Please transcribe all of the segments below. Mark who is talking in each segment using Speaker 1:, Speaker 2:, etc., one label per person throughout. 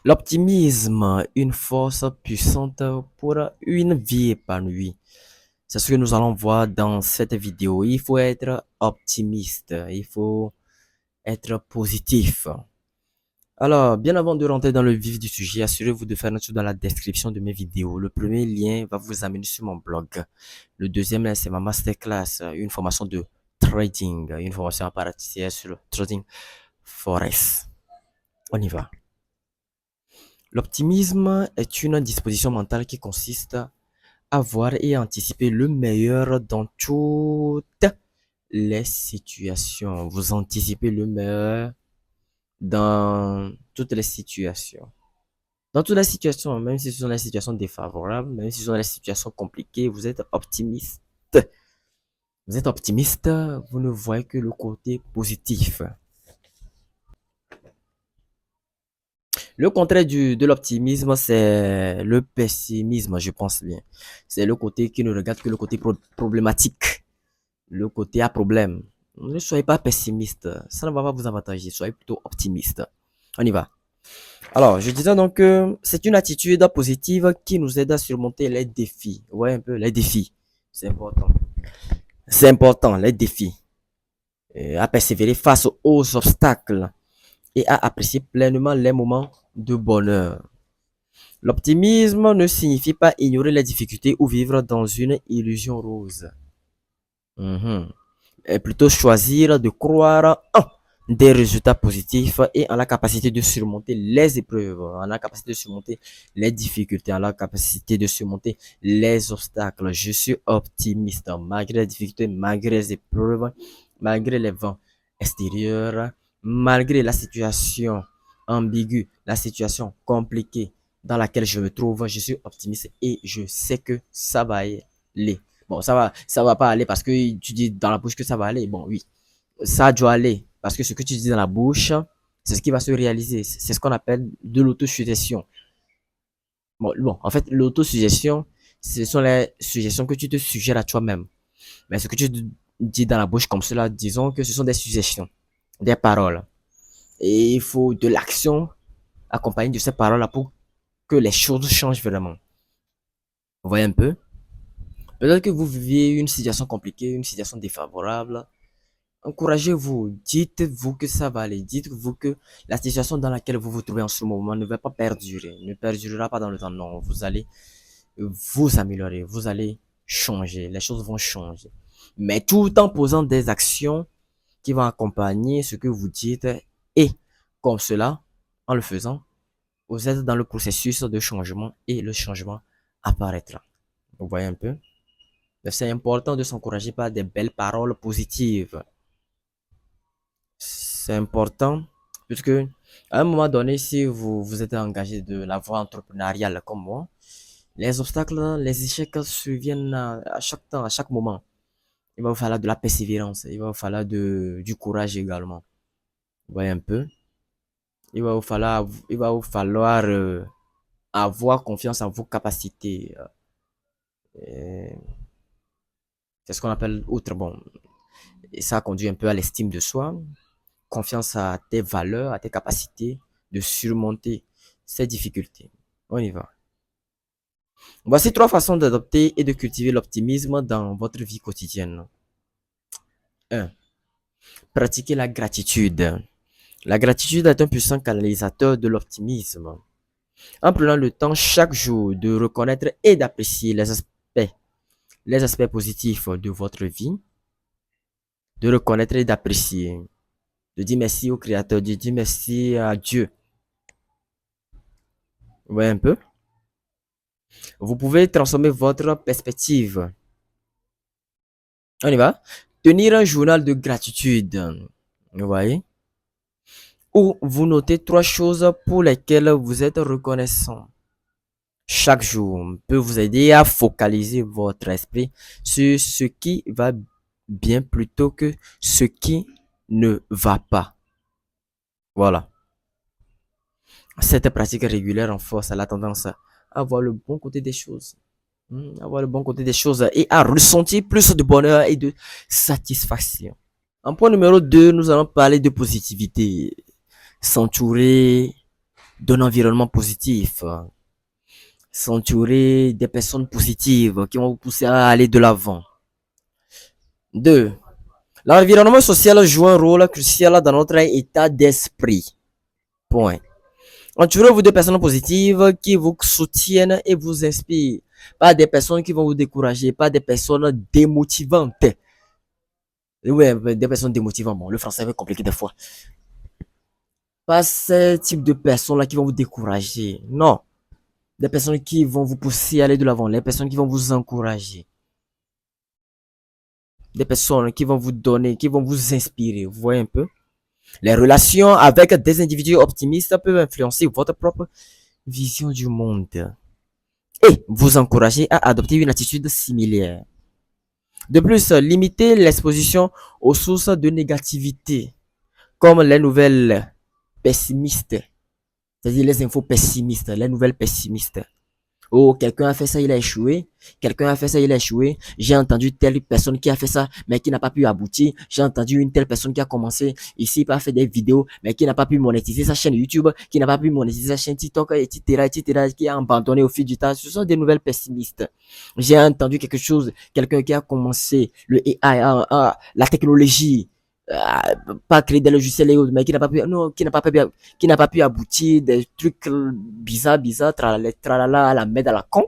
Speaker 1: L'optimisme, une force puissante pour une vie épanouie. C'est ce que nous allons voir dans cette vidéo. Il faut être optimiste, il faut être positif. Alors, bien avant de rentrer dans le vif du sujet, assurez-vous de faire un tour dans la description de mes vidéos. Le premier lien va vous amener sur mon blog. Le deuxième lien, c'est ma masterclass, une formation de trading, une formation à part entière sur le trading forex. On y va. L'optimisme est une disposition mentale qui consiste à voir et anticiper le meilleur dans toutes les situations. Vous anticipez le meilleur dans toutes les situations. Dans toutes les situations, même si ce sont des situations défavorables, même si ce sont des situations compliquées, vous êtes optimiste. Vous êtes optimiste, vous ne voyez que le côté positif. Le contraire de l'optimisme, c'est le pessimisme, je pense bien. C'est le côté qui ne regarde que le côté problématique, le côté à problème. Ne soyez pas pessimiste, ça ne va pas vous avantager, soyez plutôt optimiste. On y va. Alors, je disais donc que c'est une attitude positive qui nous aide à surmonter les défis. Vous voyez un peu, les défis. C'est important. C'est important, les défis. Et à persévérer face aux obstacles et à apprécier pleinement les moments de bonheur. L'optimisme ne signifie pas ignorer les difficultés ou vivre dans une illusion rose. Et plutôt choisir de croire en des résultats positifs et en la capacité de surmonter les épreuves, en la capacité de surmonter les difficultés, en la capacité de surmonter les obstacles. Je suis optimiste malgré les difficultés, malgré les épreuves, malgré les vents extérieurs, malgré la situation ambiguë, la situation compliquée dans laquelle je me trouve. Je suis optimiste et je sais que ça va aller. Bon, ça va pas aller parce que tu dis dans la bouche que ça va aller. Bon, oui, ça doit aller parce que ce que tu dis dans la bouche, c'est ce qui va se réaliser. C'est ce qu'on appelle de l'autosuggestion. Bon, en fait, l'autosuggestion, ce sont les suggestions que tu te suggères à toi-même. Mais ce que tu dis dans la bouche comme cela, disons que ce sont des suggestions, des paroles. Et il faut de l'action accompagnée de ces paroles-là pour que les choses changent vraiment. Vous voyez un peu? Peut-être que vous viviez une situation compliquée, une situation défavorable. Encouragez-vous, dites-vous que ça va aller, dites-vous que la situation dans laquelle vous vous trouvez en ce moment ne va pas perdurer, ne perdurera pas dans le temps. Non, vous allez vous améliorer, vous allez changer, les choses vont changer. Mais tout en posant des actions qui vont accompagner ce que vous dites et comme cela, en le faisant, vous êtes dans le processus de changement et le changement apparaîtra. Vous voyez un peu? C'est important de s'encourager par des belles paroles positives. C'est important puisque à un moment donné, si vous êtes engagé de la voie entrepreneuriale comme moi, les obstacles, les échecs surviennent à chaque temps, à chaque moment. Il va vous falloir de la persévérance, il va vous falloir du courage également. Vous voyez un peu? Il va vous falloir avoir confiance en vos capacités. Euh, C'est ce qu'on appelle outre bon. Et ça conduit un peu à l'estime de soi, confiance à tes valeurs, à tes capacités de surmonter ces difficultés. On y va. Voici trois façons d'adopter et de cultiver l'optimisme dans votre vie quotidienne. 1. Pratiquer la gratitude. La gratitude est un puissant canalisateur de l'optimisme. En prenant le temps chaque jour de reconnaître et d'apprécier les aspects positifs de votre vie, de reconnaître et d'apprécier, de dire merci au Créateur, de dire merci à Dieu. Vous voyez un peu? Vous pouvez transformer votre perspective. On y va. Tenir un journal de gratitude. Vous voyez? Où vous notez trois choses pour lesquelles vous êtes reconnaissant. Chaque jour peut vous aider à focaliser votre esprit sur ce qui va bien plutôt que ce qui ne va pas. Voilà. Cette pratique régulière renforce la tendance à voir le bon côté des choses. Avoir le bon côté des choses et à ressentir plus de bonheur et de satisfaction. En point numéro 2, nous allons parler de positivité. S'entourer d'un environnement positif. S'entourer des personnes positives qui vont vous pousser à aller de l'avant. 2. L'environnement social joue un rôle crucial dans notre état d'esprit. Point. Entourez-vous de personnes positives qui vous soutiennent et vous inspirent. Pas des personnes qui vont vous décourager, pas des personnes démotivantes. Ouais, des personnes démotivantes. Bon, le français est compliqué des fois. Pas ce type de personnes-là qui vont vous décourager. Non. Des personnes qui vont vous pousser à aller de l'avant. Les personnes qui vont vous encourager. Des personnes qui vont vous donner, qui vont vous inspirer. Vous voyez un peu? Les relations avec des individus optimistes peuvent influencer votre propre vision du monde et vous encourager à adopter une attitude similaire. De plus, limitez l'exposition aux sources de négativité, comme les nouvelles pessimistes, c'est-à-dire les infos pessimistes, les nouvelles pessimistes. Oh, quelqu'un a fait ça, il a échoué. Quelqu'un a fait ça, il a échoué. J'ai entendu telle personne qui a fait ça, mais qui n'a pas pu aboutir. J'ai entendu une telle personne qui a commencé ici par faire des vidéos, mais qui n'a pas pu monétiser sa chaîne YouTube, qui n'a pas pu monétiser sa chaîne TikTok, etc., qui a abandonné au fil du temps. Ce sont des nouvelles pessimistes. J'ai entendu quelque chose, quelqu'un qui a commencé le AI, la technologie, pas créer des logiciels et autres, mais qui n'a pas pu, non, qui n'a pas pu aboutir, des trucs bizarres, tralala, à la merde à la con.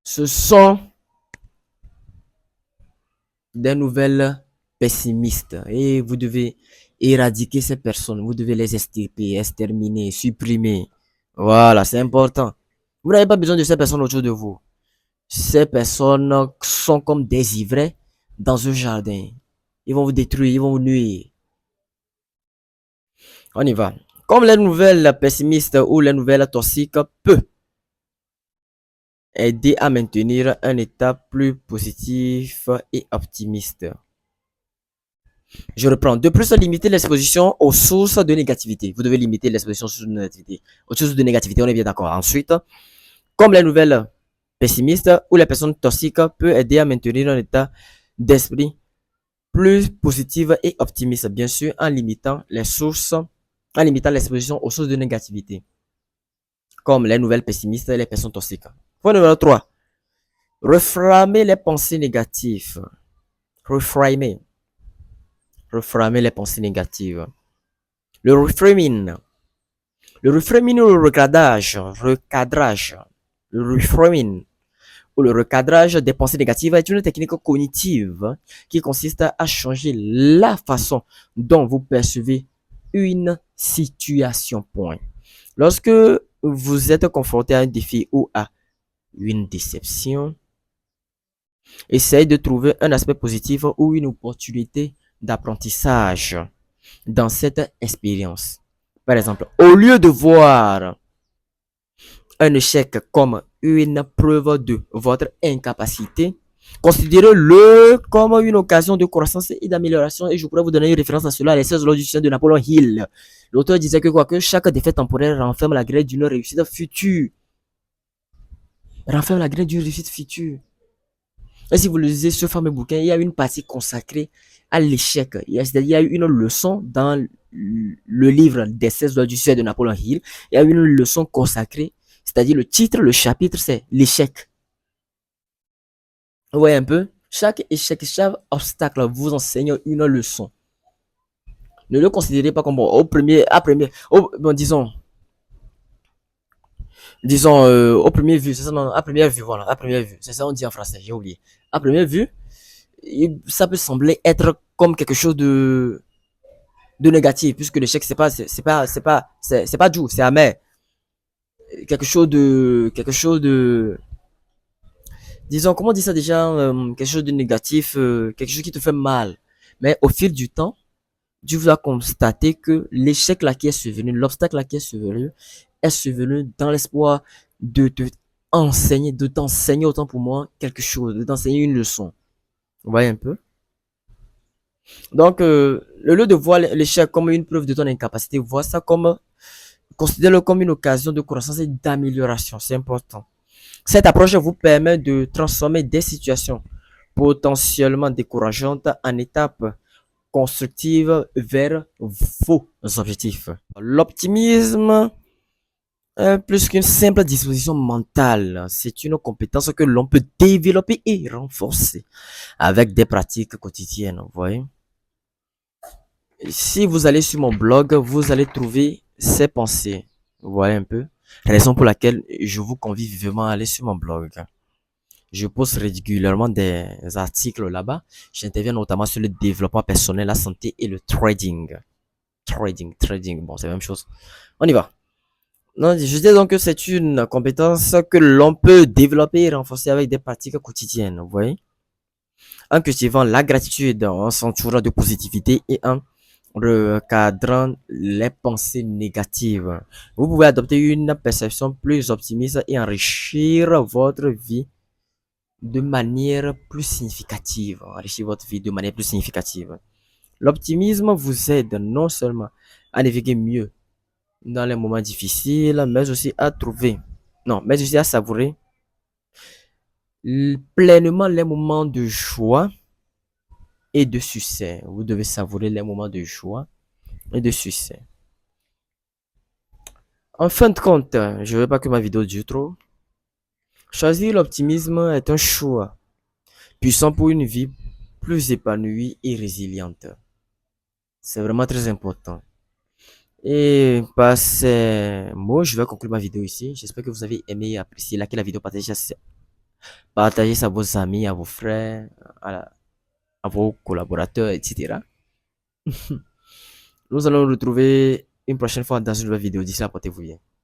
Speaker 1: Ce sont des nouvelles pessimistes et vous devez éradiquer ces personnes, vous devez les extirper, exterminer, supprimer. Voilà, c'est important. Vous n'avez pas besoin de ces personnes autour de vous. Ces personnes sont comme des ivraies dans un jardin. Ils vont vous détruire, ils vont vous nuire. On y va. Comme les nouvelles pessimistes ou les nouvelles toxiques peuvent aider à maintenir un état plus positif et optimiste. Je reprends. De plus, limiter l'exposition aux sources de négativité. Vous devez limiter l'exposition aux sources de négativité. Aux sources de négativité, on est bien d'accord. Ensuite, comme les nouvelles pessimistes ou les personnes toxiques peuvent aider à maintenir un état d'esprit plus positif et optimiste, bien sûr, en limitant l'exposition aux sources de négativité, comme les nouvelles pessimistes et les personnes toxiques. Point numéro 3. Reframer les pensées négatives. Reframer. Reframer les pensées négatives. Le reframing. Le reframing ou le recadrage. Le reframing ou le recadrage des pensées négatives est une technique cognitive qui consiste à changer la façon dont vous percevez une situation. Point. Lorsque vous êtes confronté à un défi ou à une déception, essayez de trouver un aspect positif ou une opportunité d'apprentissage dans cette expérience. Par exemple, au lieu de voir un échec comme une preuve de votre incapacité, considérez-le comme une occasion de croissance et d'amélioration. Et je pourrais vous donner une référence à cela, les 16 lois du de Napoléon Hill. L'auteur disait que quoi que chaque défaite temporaire renferme la graine d'une réussite future. Renferme la graine d'une réussite future. Et si vous lisez ce fameux bouquin, il y a une partie consacrée à l'échec. Il y a une leçon dans le livre des 16 lois du succès de Napoléon Hill. Il y a une leçon consacrée, c'est-à-dire le titre, le chapitre, c'est l'échec. Vous voyez un peu? Chaque échec, chaque obstacle vous enseigne une leçon. Ne le considérez pas comme bon, disons au premier vue, c'est ça, non, à première vue, voilà, à première vue, c'est ça on dit en français, j'ai oublié. À première vue, ça peut sembler être comme quelque chose de négatif, puisque l'échec c'est pas doux, c'est amer. Quelque chose de, disons, comment on dit ça déjà, quelque chose de négatif, quelque chose qui te fait mal. Mais au fil du temps, tu vas constater que l'échec là qui est survenu, l'obstacle là qui est survenu dans l'espoir de te enseigner, de t'enseigner autant pour moi quelque chose, de t'enseigner une leçon. Vous voyez un peu? Donc, le lieu de voir l'échec comme une preuve de ton incapacité, vois ça comme, considère-le comme une occasion de croissance et d'amélioration. C'est important. Cette approche vous permet de transformer des situations potentiellement décourageantes en étapes constructive vers vos objectifs. L'optimisme est plus qu'une simple disposition mentale, c'est une compétence que l'on peut développer et renforcer avec des pratiques quotidiennes, vous voyez. Si vous allez sur mon blog, vous allez trouver ces pensées. Vous voyez un peu. Raison pour laquelle je vous convie vivement à aller sur mon blog. Je poste régulièrement des articles là-bas. J'interviens notamment sur le développement personnel, la santé et le trading. Trading. Bon, c'est la même chose. On y va. Non, je dis donc que c'est une compétence que l'on peut développer et renforcer avec des pratiques quotidiennes. Vous voyez? En cultivant la gratitude, en s'entourant de positivité et en recadrant les pensées négatives. Vous pouvez adopter une perception plus optimiste et enrichir votre vie de manière plus significative. Enrichir votre vie de manière plus significative. L'optimisme vous aide non seulement à naviguer mieux dans les moments difficiles, mais aussi à trouver, non, mais aussi à savourer pleinement les moments de joie et de succès. Vous devez savourer les moments de joie et de succès. En fin de compte, je veux pas que ma vidéo dure trop. Choisir l'optimisme est un choix puissant pour une vie plus épanouie et résiliente. C'est vraiment très important. Et par ces mots, je vais conclure ma vidéo ici. J'espère que vous avez aimé et apprécié. Likez la vidéo, partagez ça à vos amis, à vos frères, à vos collaborateurs, etc. Nous allons nous retrouver une prochaine fois dans une nouvelle vidéo. D'ici là, portez-vous bien.